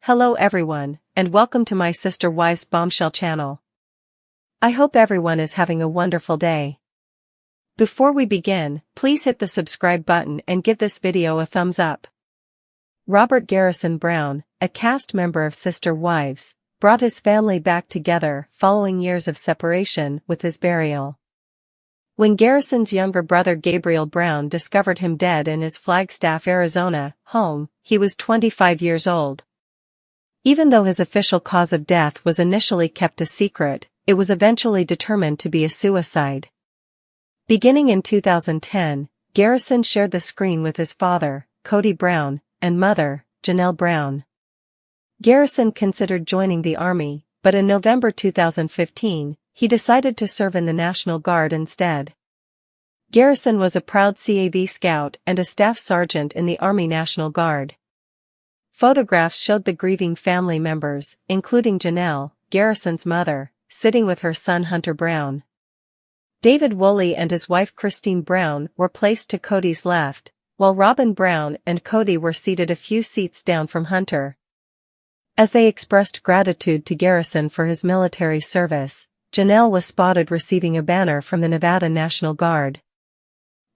Hello everyone, and welcome to my Sister Wives Bombshell channel. I hope everyone is having a wonderful day. Before we begin, please hit the subscribe button and give this video a thumbs up. Robert Garrison Brown, a cast member of Sister Wives, brought his family back together following years of separation with his burial. When Garrison's younger brother Gabriel Brown discovered him dead in his Flagstaff, Arizona, home, he was 25 years old. Even though his official cause of death was initially kept a secret, it was eventually determined to be a suicide. Beginning in 2010, Garrison shared the screen with his father, Kody Brown, and mother, Janelle Brown. Garrison considered joining the Army, but in November 2015, he decided to serve in the National Guard instead. Garrison was a proud CAV scout and a staff sergeant in the Army National Guard. Photographs showed the grieving family members, including Janelle, Garrison's mother, sitting with her son Hunter Brown. David Woolley and his wife Christine Brown were placed to Kody's left, while Robyn Brown and Kody were seated a few seats down from Hunter. As they expressed gratitude to Garrison for his military service, Janelle was spotted receiving a banner from the Nevada National Guard.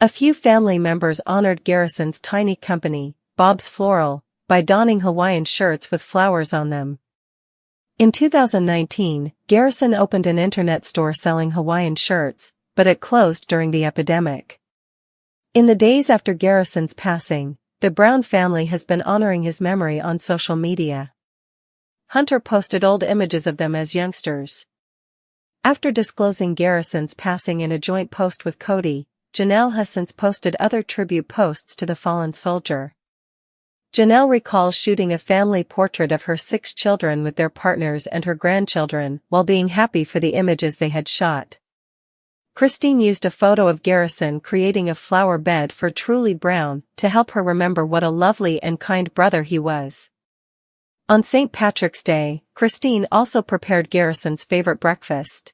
A few family members honored Garrison's tiny company, Bob's Floral, by donning Hawaiian shirts with flowers on them. In 2019, Garrison opened an internet store selling Hawaiian shirts, but it closed during the epidemic. In the days after Garrison's passing, the Brown family has been honoring his memory on social media. Hunter posted old images of them as youngsters. After disclosing Garrison's passing in a joint post with Kody, Janelle has since posted other tribute posts to the fallen soldier. Janelle recalls shooting a family portrait of her 6 children with their partners and her grandchildren while being happy for the images they had shot. Christine used a photo of Garrison creating a flower bed for Truly Brown to help her remember what a lovely and kind brother he was. On St. Patrick's Day, Christine also prepared Garrison's favorite breakfast.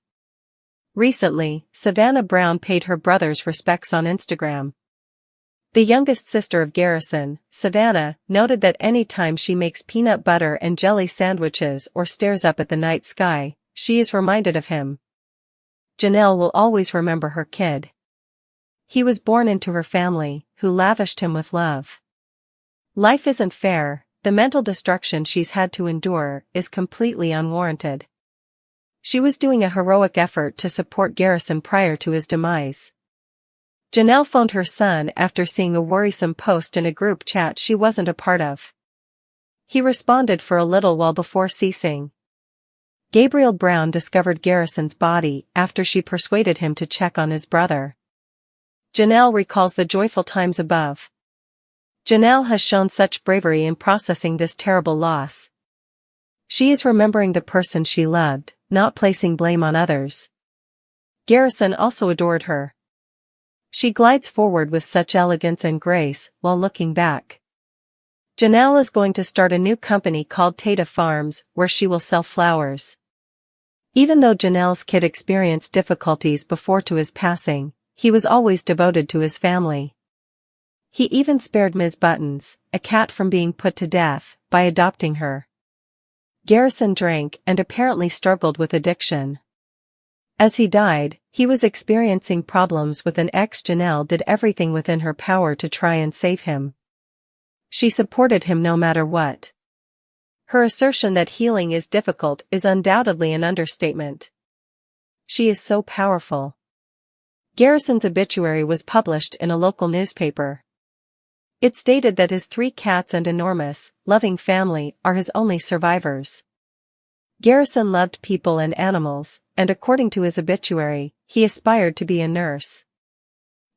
Recently, Savannah Brown paid her brother's respects on Instagram. The youngest sister of Garrison, Savannah, noted that any time she makes peanut butter and jelly sandwiches or stares up at the night sky, she is reminded of him. Janelle will always remember her kid. He was born into her family, who lavished him with love. Life isn't fair, the mental destruction she's had to endure is completely unwarranted. She was doing a heroic effort to support Garrison prior to his demise. Janelle phoned her son after seeing a worrisome post in a group chat she wasn't a part of. He responded for a little while before ceasing. Gabriel Brown discovered Garrison's body after she persuaded him to check on his brother. Janelle recalls the joyful times above. Janelle has shown such bravery in processing this terrible loss. She is remembering the person she loved, not placing blame on others. Garrison also adored her. She glides forward with such elegance and grace while looking back. Janelle is going to start a new company called Tata Farms where she will sell flowers. Even though Janelle's kid experienced difficulties before to his passing, he was always devoted to his family. He even spared Ms. Buttons, a cat, from being put to death by adopting her. Garrison drank and apparently struggled with addiction. As he died, he was experiencing problems with an ex. Janelle did everything within her power to try and save him. She supported him no matter what. Her assertion that healing is difficult is undoubtedly an understatement. She is so powerful. Garrison's obituary was published in a local newspaper. It stated that his 3 cats and enormous, loving family are his only survivors. Garrison loved people and animals, and according to his obituary, he aspired to be a nurse.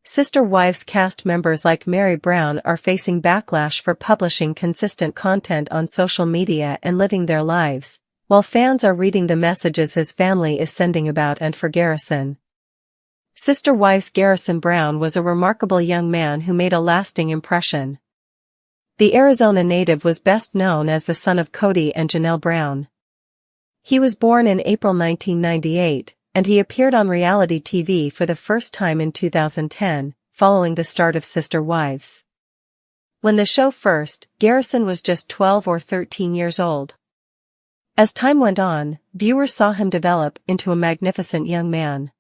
Sister Wives cast members like Meri Brown are facing backlash for publishing consistent content on social media and living their lives, while fans are reading the messages his family is sending about and for Garrison. Sister Wives Garrison Brown was a remarkable young man who made a lasting impression. The Arizona native was best known as the son of Kody and Janelle Brown. He was born in April 1998, and he appeared on reality TV for the first time in 2010, following the start of Sister Wives. When the show first, Garrison was just 12 or 13 years old. As time went on, viewers saw him develop into a magnificent young man.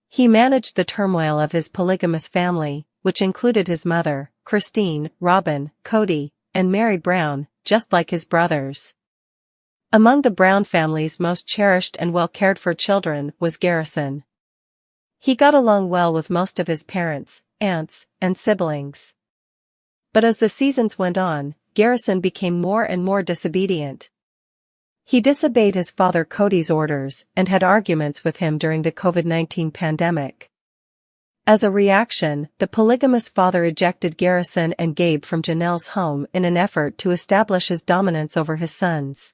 He managed the turmoil of his polygamous family, which included his mother, Christine, Robyn, Kody, and Meri Brown, just like his brothers. Among the Brown family's most cherished and well-cared-for children was Garrison. He got along well with most of his parents, aunts, and siblings. But as the seasons went on, Garrison became more and more disobedient. He disobeyed his father Kody's orders and had arguments with him during the COVID-19 pandemic. As a reaction, the polygamous father ejected Garrison and Gabe from Janelle's home in an effort to establish his dominance over his sons.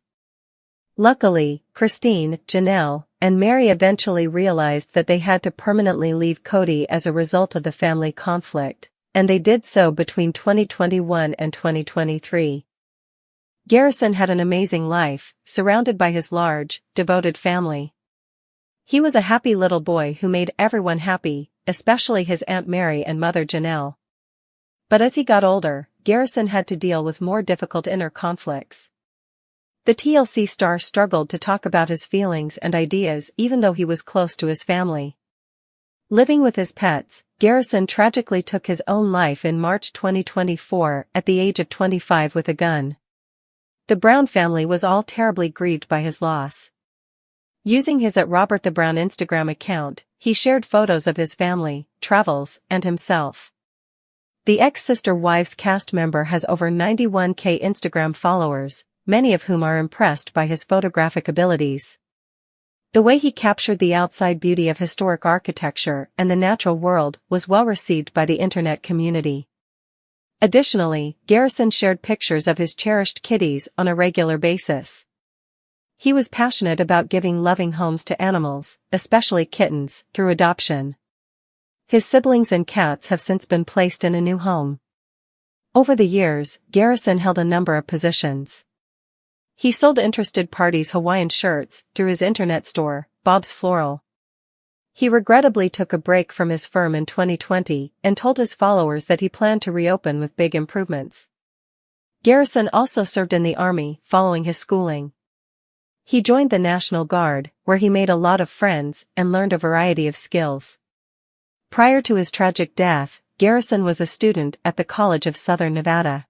Luckily, Christine, Janelle, and Meri eventually realized that they had to permanently leave Kody as a result of the family conflict, and they did so between 2021 and 2023. Garrison had an amazing life, surrounded by his large, devoted family. He was a happy little boy who made everyone happy, especially his Aunt Meri and Mother Janelle. But as he got older, Garrison had to deal with more difficult inner conflicts. The TLC star struggled to talk about his feelings and ideas even though he was close to his family. Living with his pets, Garrison tragically took his own life in March 2024 at the age of 25 with a gun. The Brown family was all terribly grieved by his loss. Using his @RobertTheBrown Instagram account, he shared photos of his family, travels, and himself. The ex-Sister Wives cast member has over 91,000 Instagram followers, many of whom are impressed by his photographic abilities. The way he captured the outside beauty of historic architecture and the natural world was well received by the internet community. Additionally, Garrison shared pictures of his cherished kitties on a regular basis. He was passionate about giving loving homes to animals, especially kittens, through adoption. His siblings and cats have since been placed in a new home. Over the years, Garrison held a number of positions. He sold interested parties Hawaiian shirts through his internet store, Bob's Floral. He regrettably took a break from his firm in 2020 and told his followers that he planned to reopen with big improvements. Garrison also served in the Army following his schooling. He joined the National Guard, where he made a lot of friends and learned a variety of skills. Prior to his tragic death, Garrison was a student at the College of Southern Nevada.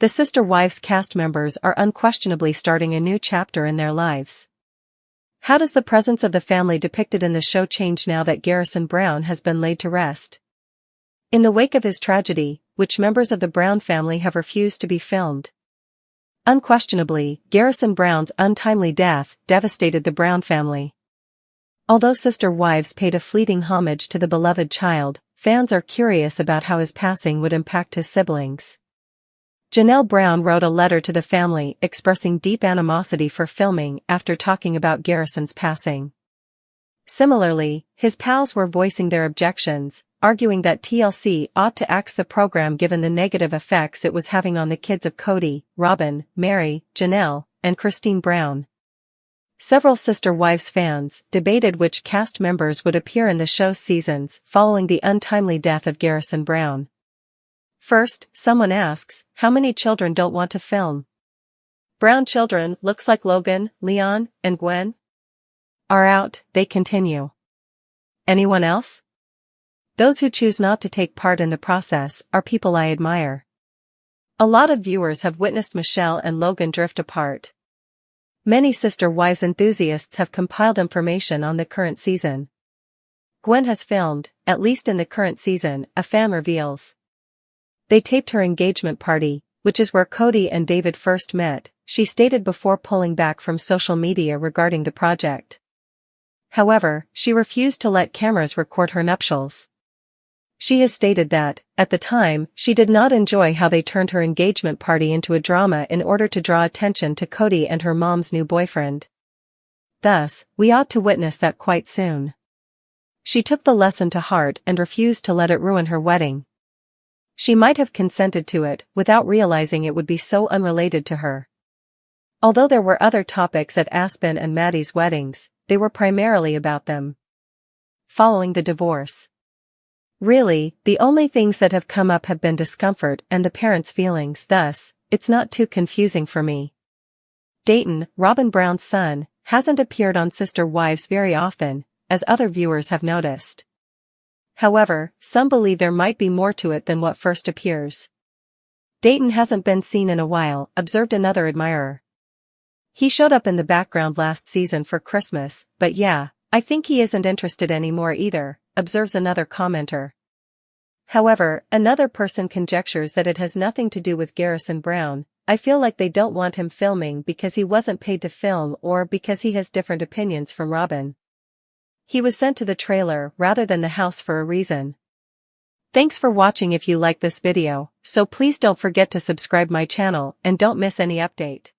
The Sister Wives cast members are unquestionably starting a new chapter in their lives. How does the presence of the family depicted in the show change now that Garrison Brown has been laid to rest? In the wake of his tragedy, which members of the Brown family have refused to be filmed? Unquestionably, Garrison Brown's untimely death devastated the Brown family. Although Sister Wives paid a fleeting homage to the beloved child, fans are curious about how his passing would impact his siblings. Janelle Brown wrote a letter to the family expressing deep animosity for filming after talking about Garrison's passing. Similarly, his pals were voicing their objections, arguing that TLC ought to axe the program given the negative effects it was having on the kids of Kody, Robyn, Meri, Janelle, and Christine Brown. Several Sister Wives fans debated which cast members would appear in the show's seasons following the untimely death of Garrison Brown. First, someone asks, how many children don't want to film? Brown children, looks like Logan, Leon, and Gwen, are out, they continue. Anyone else? Those who choose not to take part in the process are people I admire. A lot of viewers have witnessed Michelle and Logan drift apart. Many Sister Wives enthusiasts have compiled information on the current season. Gwen has filmed, at least in the current season, a fan reveals. They taped her engagement party, which is where Kody and David first met, she stated before pulling back from social media regarding the project. However, she refused to let cameras record her nuptials. She has stated that, at the time, she did not enjoy how they turned her engagement party into a drama in order to draw attention to Kody and her mom's new boyfriend. Thus, we ought to witness that quite soon. She took the lesson to heart and refused to let it ruin her wedding. She might have consented to it without realizing it would be so unrelated to her. Although there were other topics at Aspen and Maddie's weddings, they were primarily about them. Following the divorce, Really, the only things that have come up have been discomfort and the parents' feelings, thus, it's not too confusing for me. Dayton, Robyn Brown's son, hasn't appeared on Sister Wives very often, as other viewers have noticed. However, some believe there might be more to it than what first appears. Dayton hasn't been seen in a while, observed another admirer. He showed up in the background last season for Christmas, but yeah, I think he isn't interested anymore either, observes another commenter. However, another person conjectures that it has nothing to do with Garrison Brown. I feel like they don't want him filming because he wasn't paid to film or because he has different opinions from Robyn. He was sent to the trailer rather than the house for a reason. Thanks for watching. If you like this video, so please don't forget to subscribe my channel and don't miss any update.